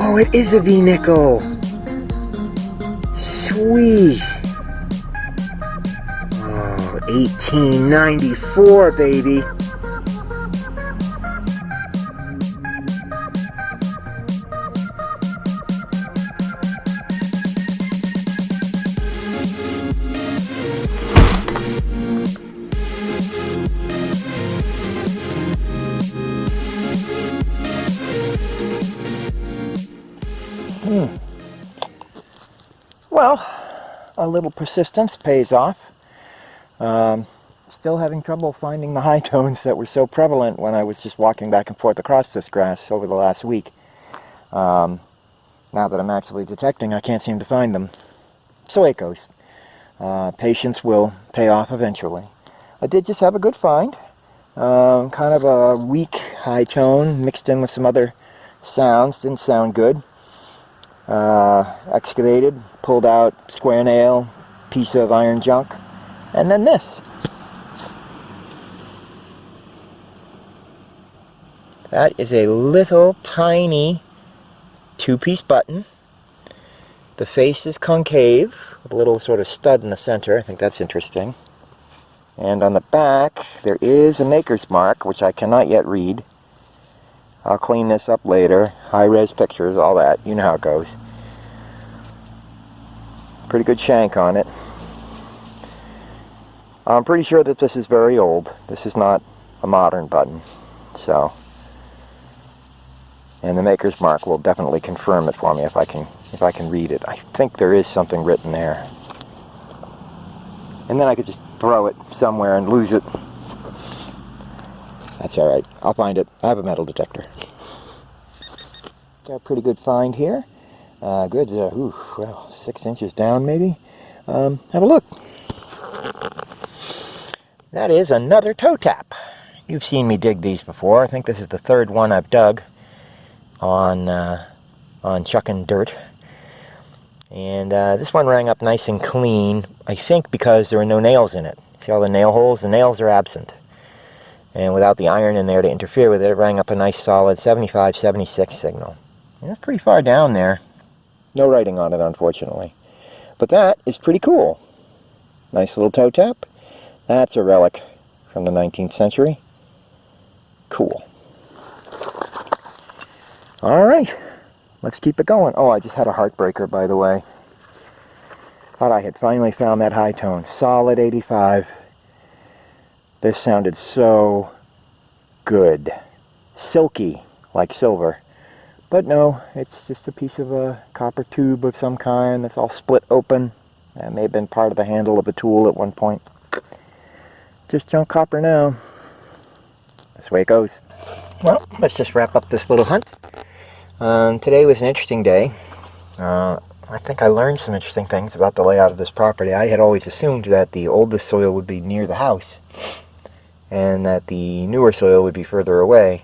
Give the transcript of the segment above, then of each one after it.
Oh, it is a V-nickel. Sweet. Oh, 1894, baby. Well, a little persistence pays off. Still having trouble finding the high tones that were so prevalent when I was just walking back and forth across this grass over the last week. Now that I'm actually detecting, I can't seem to find them. So it goes. Patience will pay off eventually. I did just have a good find. Kind of a weak high tone mixed in with some other sounds. Didn't sound good. Excavated, pulled out square nail, piece of iron junk, and then this. That is a little tiny two-piece button. The face is concave, with a little sort of stud in the center. I think that's interesting. And on the back, there is a maker's mark, which I cannot yet read. I'll clean this up later. High-res pictures, all that. You know how it goes. Pretty good shank on it. I'm pretty sure that this is very old. This is not a modern button. So, and the maker's mark will definitely confirm it for me if I can read it. I think there is something written there. And then I could just throw it somewhere and lose it. That's alright. I'll find it. I have a metal detector. Got a pretty good find here. Good. Well, 6 inches down maybe. Have a look. That is another toe tap. You've seen me dig these before. I think this is the third one I've dug on chucking dirt. And this one rang up nice and clean, I think because there are no nails in it. See all the nail holes? The nails are absent. And without the iron in there to interfere with it, it rang up a nice solid 75, 76 signal. And that's pretty far down there. No writing on it, unfortunately. But that is pretty cool. Nice little toe tap. That's a relic from the 19th century. Cool. Alright, let's keep it going. Oh, I just had a heartbreaker, by the way. Thought I had finally found that high tone. Solid 85. This sounded so good. Silky, like silver. But no, it's just a piece of a copper tube of some kind that's all split open. That may have been part of the handle of a tool at one point. Just junk copper now. That's the way it goes. Well, let's just wrap up this little hunt. Today was an interesting day. I think I learned some interesting things about the layout of this property. I had always assumed that the oldest soil would be near the house and that the newer soil would be further away.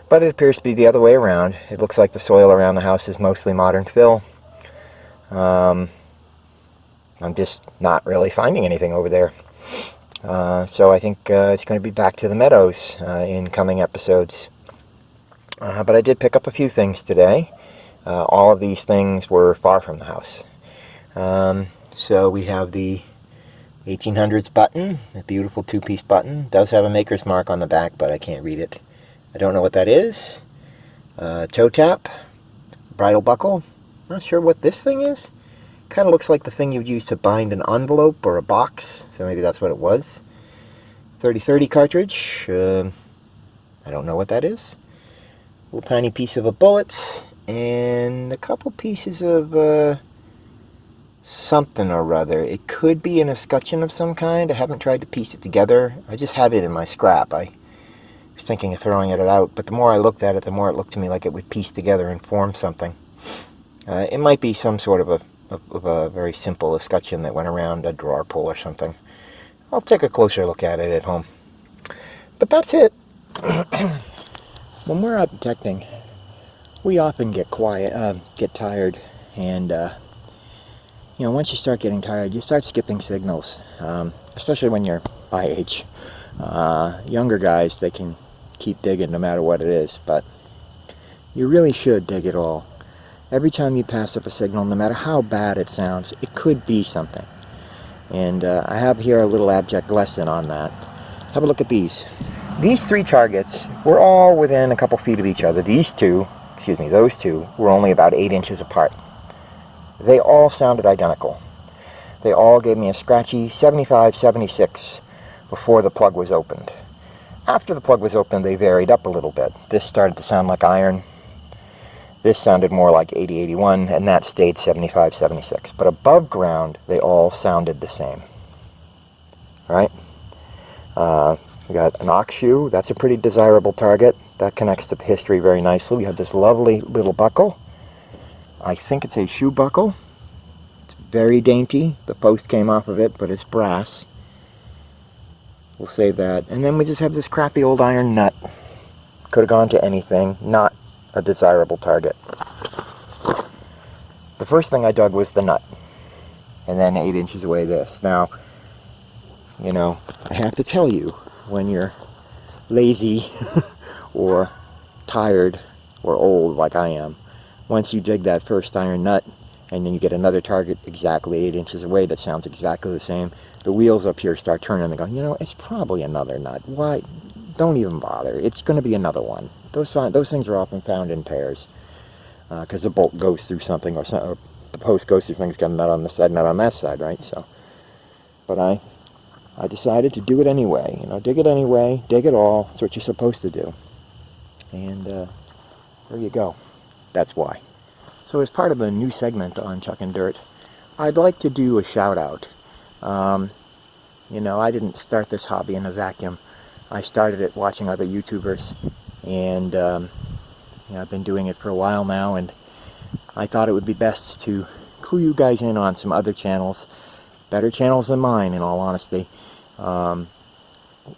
But it appears to be the other way around. It looks like the soil around the house is mostly modern fill. I'm just not really finding anything over there. So I think it's going to be back to the meadows in coming episodes. But I did pick up a few things today. All of these things were far from the house. So we have the 1800s button, a beautiful two-piece button. It does have a maker's mark on the back, but I can't read it. I don't know what that is. Toe tap, bridle buckle. Not sure what this thing is. Kind of looks like the thing you would use to bind an envelope or a box, so maybe that's what it was. 3030 cartridge. I don't know what that is. Little tiny piece of a bullet, and a couple pieces of something or other. It could be an escutcheon of some kind. I haven't tried to piece it together. I just had it in my scrap. I was thinking of throwing it out, but the more I looked at it, the more it looked to me like it would piece together and form something. It might be some sort of a very simple escutcheon that went around a drawer pull or something. I'll take a closer look at it at home. But that's it. When we're out detecting, we often get tired, and you know, once you start getting tired, you start skipping signals, especially when you're my age. Younger guys, they can keep digging no matter what it is, but you really should dig it all. Every time you pass up a signal, no matter how bad it sounds, it could be something. And I have here a little abject lesson on that. Have a look at these. These three targets were all within a couple feet of each other. Those two were only about 8 inches apart. They all sounded identical. They all gave me a scratchy 75-76 before the plug was opened. After the plug was opened, they varied up a little bit. This started to sound like iron. This sounded more like 80-81, and that stayed 75-76. But above ground, they all sounded the same. All right? We got an ox shoe. That's a pretty desirable target. That connects to history very nicely. We have this lovely little buckle. I think it's a shoe buckle. It's very dainty. The post came off of it, but it's brass. We'll save that. And then we just have this crappy old iron nut. Could have gone to anything. Not a desirable target. The first thing I dug was the nut. And then 8 inches away this. Now, you know, I have to tell you, when you're lazy or tired or old like I am, once you dig that first iron nut and then you get another target exactly 8 inches away that sounds exactly the same, the wheels up here start turning and going, you know, it's probably another nut. Why? Don't even bother. It's going to be another one. Those things are often found in pairs because the bolt goes through something, or the post goes through things, got a nut on this side, nut on that side, right? So, but I decided to do it anyway. You know, dig it anyway, dig it all. That's what you're supposed to do. And there you go. That's why. So as part of a new segment on Chuck and Dirt, I'd like to do a shout out. You know, I didn't start this hobby in a vacuum. I started it watching other YouTubers, and you know, I've been doing it for a while now, and I thought it would be best to clue you guys in on some other channels, better channels than mine in all honesty,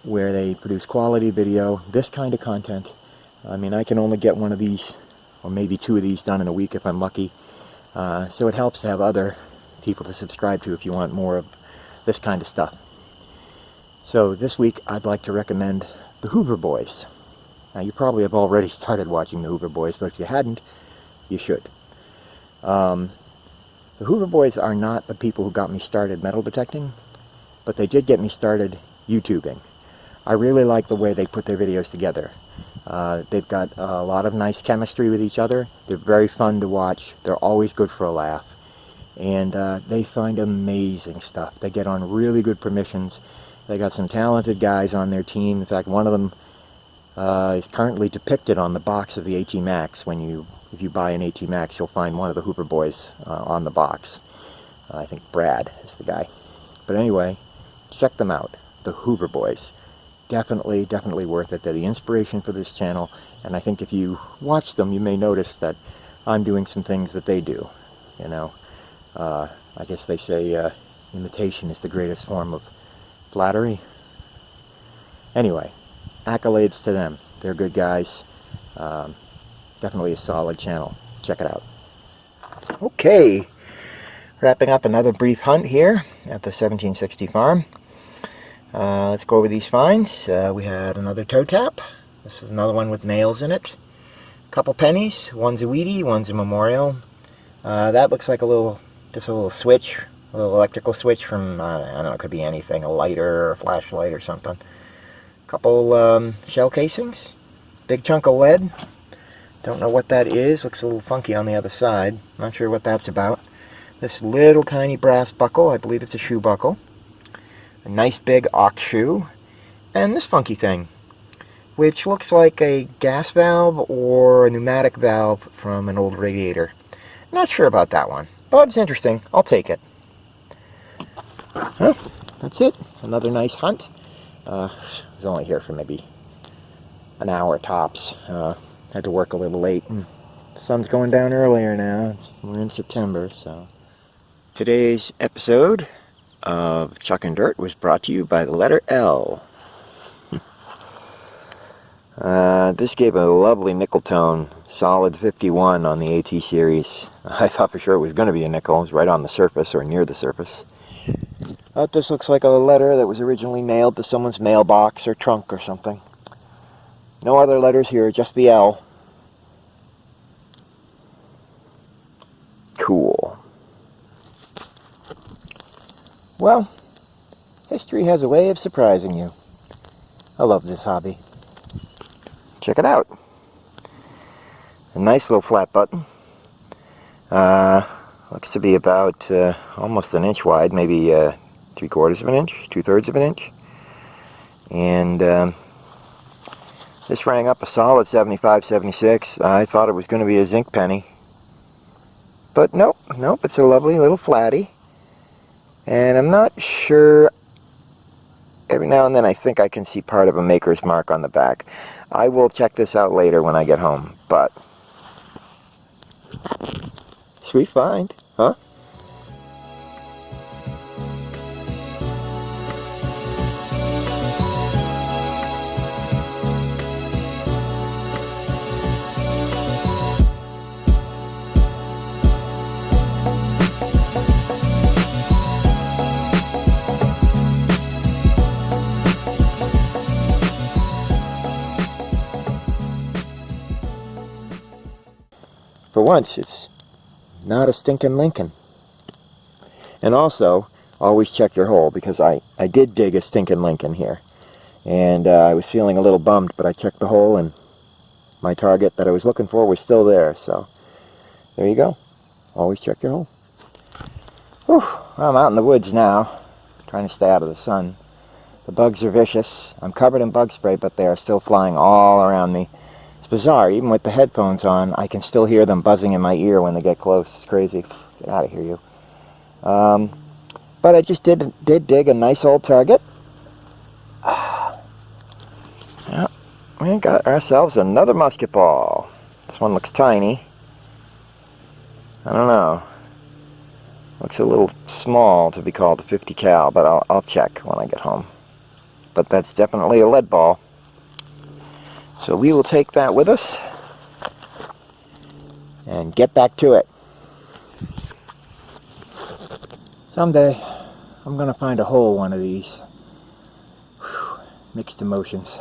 where they produce quality video, this kind of content. I mean, I can only get one of these, or maybe 2 of these done in a week if I'm lucky, so it helps to have other people to subscribe to if you want more of this kind of stuff. So this week I'd like to recommend the Hoover Boys. Now you probably have already started watching the Hoover Boys, but if you hadn't, you should. The Hoover Boys are not the people who got me started metal detecting, but they did get me started YouTubing. I really like the way they put their videos together. They've got a lot of nice chemistry with each other. They're very fun to watch. They're always good for a laugh. And they find amazing stuff. They get on really good permissions. They got some talented guys on their team. In fact, one of them is currently depicted on the box of the AT Max. If you buy an AT Max, you'll find one of the Hoover Boys on the box. I think Brad is the guy. But anyway, check them out. The Hoover Boys. Definitely worth it. They're the inspiration for this channel. And I think if you watch them, you may notice that I'm doing some things that they do. You know, I guess they say imitation is the greatest form of flattery. Anyway, accolades to them. They're good guys. Definitely a solid channel. Check it out. Okay, wrapping up another brief hunt here at the 1760 farm. Let's go over these finds. We had another toe tap. This is another one with nails in it. A couple pennies. One's a Wheatie, one's a Memorial. That looks like just a little switch. A little electrical switch from, I don't know, it could be anything, a lighter or a flashlight or something. Couple shell casings, big chunk of lead. Don't know what that is, looks a little funky on the other side. Not sure what that's about. This little tiny brass buckle, I believe it's a shoe buckle. A nice big ox shoe. And this funky thing, which looks like a gas valve or a pneumatic valve from an old radiator. Not sure about that one, but it's interesting. I'll take it. Well, that's it. Another nice hunt. I was only here for maybe an hour tops. Had to work a little late. And the sun's going down earlier now. We're in September, so. Today's episode of Chuck and Dirt was brought to you by the letter L. This gave a lovely nickel tone, solid 51 on the AT series. I thought for sure it was going to be a nickel. It was right on the surface or near the surface. But this looks like a letter that was originally mailed to someone's mailbox or trunk or something. No other letters here, just the L. Cool. Well, history has a way of surprising you. I love this hobby. Check it out. A nice little flat button. Looks to be about almost an inch wide, maybe 3/4 of an inch, 2/3 of an inch. And this rang up a solid 75, 76. I thought it was going to be a zinc penny. But nope, it's a lovely little flatty. And I'm not sure, every now and then I think I can see part of a maker's mark on the back. I will check this out later when I get home, but sweet find, huh? For once, it's not a stinking Lincoln. And also, always check your hole, because I did dig a stinking Lincoln here. And I was feeling a little bummed, but I checked the hole and my target that I was looking for was still there. So, there you go. Always check your hole. Whew, I'm out in the woods now, trying to stay out of the sun. The bugs are vicious. I'm covered in bug spray, but they are still flying all around me. It's bizarre, even with the headphones on, I can still hear them buzzing in my ear when they get close. It's crazy. Get out of here, you. But I just did dig a nice old target. Yeah, we got ourselves another musket ball. This one looks tiny. I don't know. Looks a little small to be called a 50 cal, but I'll check when I get home. But that's definitely a lead ball. So we will take that with us and get back to it. Someday I'm going to find a whole one of these. Whew, mixed emotions.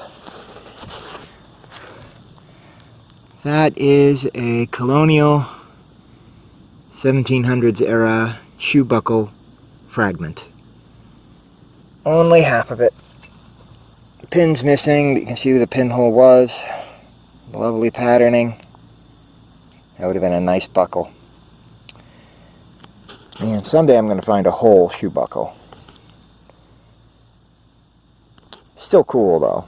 That is a colonial 1700s era shoe buckle fragment. Only half of it. The pin's missing, but you can see where the pinhole was. Lovely patterning. That would have been a nice buckle. And someday I'm going to find a whole shoe buckle. Still cool though.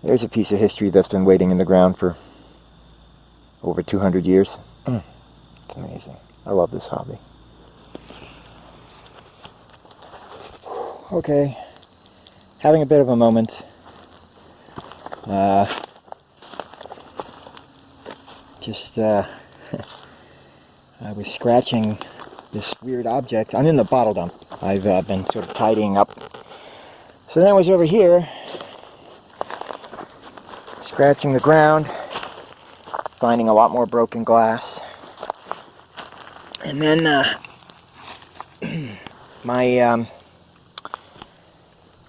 There's a piece of history that's been waiting in the ground for over 200 years. It's amazing. I love this hobby. Okay. Having a bit of a moment. I was scratching this weird object. I'm in the bottle dump. I've been sort of tidying up. So then I was over here, scratching the ground, finding a lot more broken glass. And then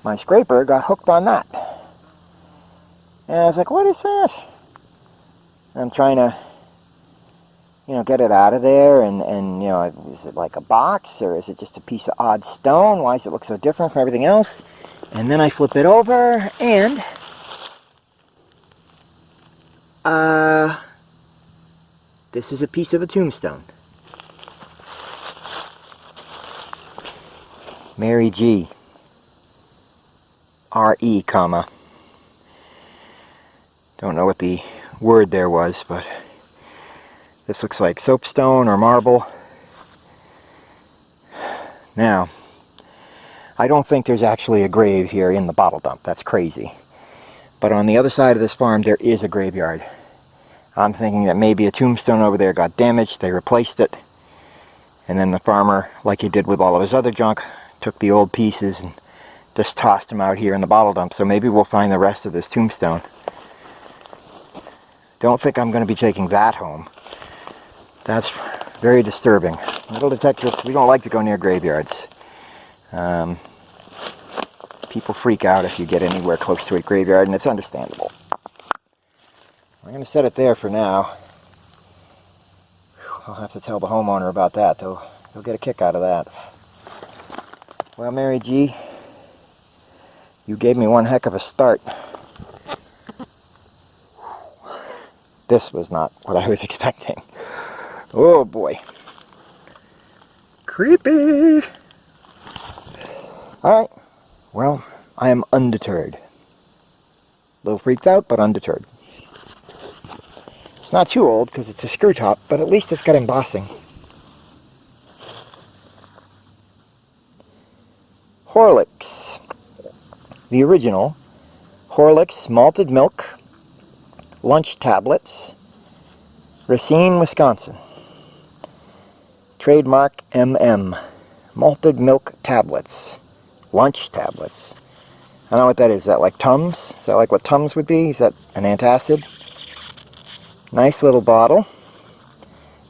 my scraper got hooked on that. And I was like, what is that? And I'm trying to, get it out of there, and is it like a box, or is it just a piece of odd stone? Why does it look so different from everything else? And then I flip it over, and this is a piece of a tombstone. Mary G. R.E., comma. Don't know what the word there was, but this looks like soapstone or marble. Now, I don't think there's actually a grave here in the bottle dump. That's crazy. But on the other side of this farm, there is a graveyard. I'm thinking that maybe a tombstone over there got damaged, they replaced it, and then the farmer, like he did with all of his other junk, took the old pieces and just tossed them out here in the bottle dump. So maybe we'll find the rest of this tombstone. Don't think I'm going to be taking that home. That's very disturbing. Metal detectors, we don't like to go near graveyards. People freak out if you get anywhere close to a graveyard, and it's understandable. I'm going to set it there for now. I'll have to tell the homeowner about that. They'll get a kick out of that. Well, Mary G, you gave me one heck of a start. This was not what I was expecting. Oh boy. Creepy. Alright. Well, I am undeterred. A little freaked out, but undeterred. It's not too old because it's a screw top, but at least it's got embossing. Horlicks. The original Horlick's malted milk lunch tablets, Racine, Wisconsin. Trademark MM. Malted milk tablets. Lunch tablets. I don't know what that is. Is that like Tums? Is that like what Tums would be? Is that an antacid? Nice little bottle.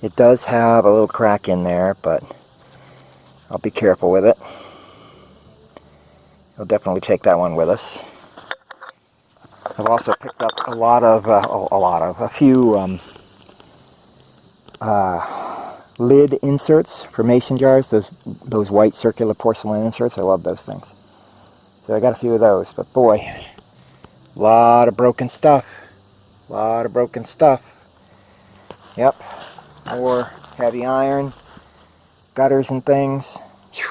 It does have a little crack in there, but I'll be careful with it. We'll definitely take that one with us. I've also picked up a few lid inserts for mason jars, those white circular porcelain inserts. I love those things. So I got a few of those, but boy, a lot of broken stuff. A lot of broken stuff. Yep, more heavy iron, gutters and things. Whew.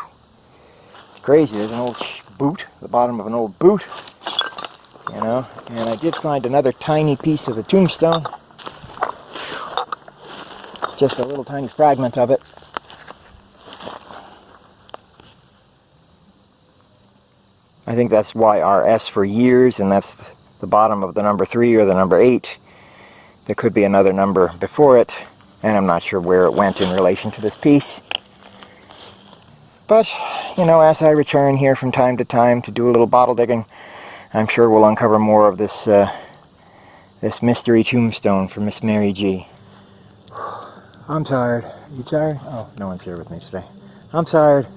It's crazy. There's an old boot, the bottom of an old boot, you know, and I did find another tiny piece of the tombstone. Just a little tiny fragment of it. I think that's YRS for years, and that's the bottom of the number 3 or the number 8. There could be another number before it, and I'm not sure where it went in relation to this piece. But, you know, as I return here from time to time to do a little bottle digging, I'm sure we'll uncover more of this this mystery tombstone for Miss Mary G. I'm tired. You tired? Oh, no one's here with me today. I'm tired.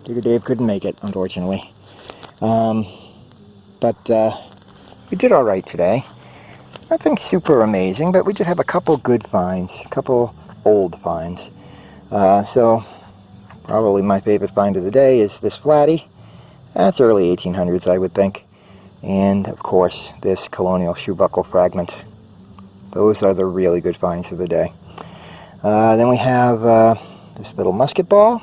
Digger Dave couldn't make it, unfortunately. But we did all right today. Nothing super amazing, but we did have a couple good finds, a couple old finds. So probably my favorite find of the day is this flatty. That's early 1800s, I would think. And of course, this colonial shoe buckle fragment. Those are the really good finds of the day. Then we have this little musket ball,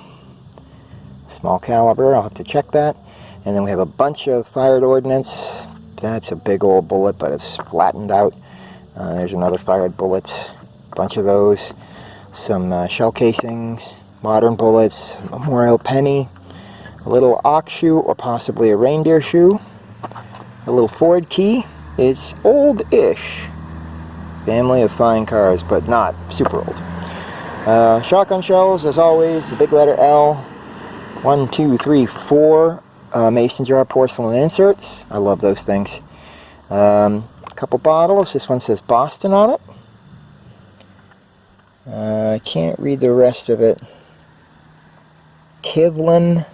small caliber. I'll have to check that. And then we have a bunch of fired ordnance. That's a big old bullet, but it's flattened out. There's another fired bullet, a bunch of those. Some shell casings, modern bullets, a memorial penny, a little ox shoe or possibly a reindeer shoe, a little Ford key. It's old-ish. Family of fine cars, but not super old. Shotgun shells, as always, the big letter L. 1, 2, 3, 4 mason jar porcelain inserts. I love those things. A couple bottles. This one says Boston on it. I can't read the rest of it. Kivlan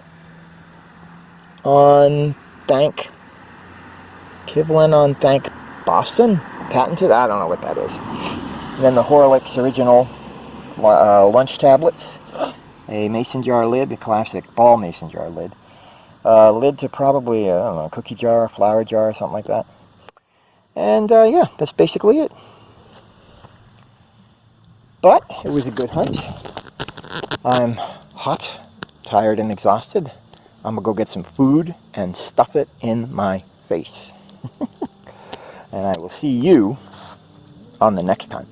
Onthank. Kivlan Onthank Boston? Patented? I don't know what that is. And then the Horlick's original lunch tablets. A mason jar lid, a classic ball mason jar lid. Lid to probably, I don't know, a cookie jar, a flour jar, something like that. And yeah, that's basically it. But it was a good hunt. I'm hot, tired, and exhausted. I'm going to go get some food and stuff it in my face. And I will see you on the next time.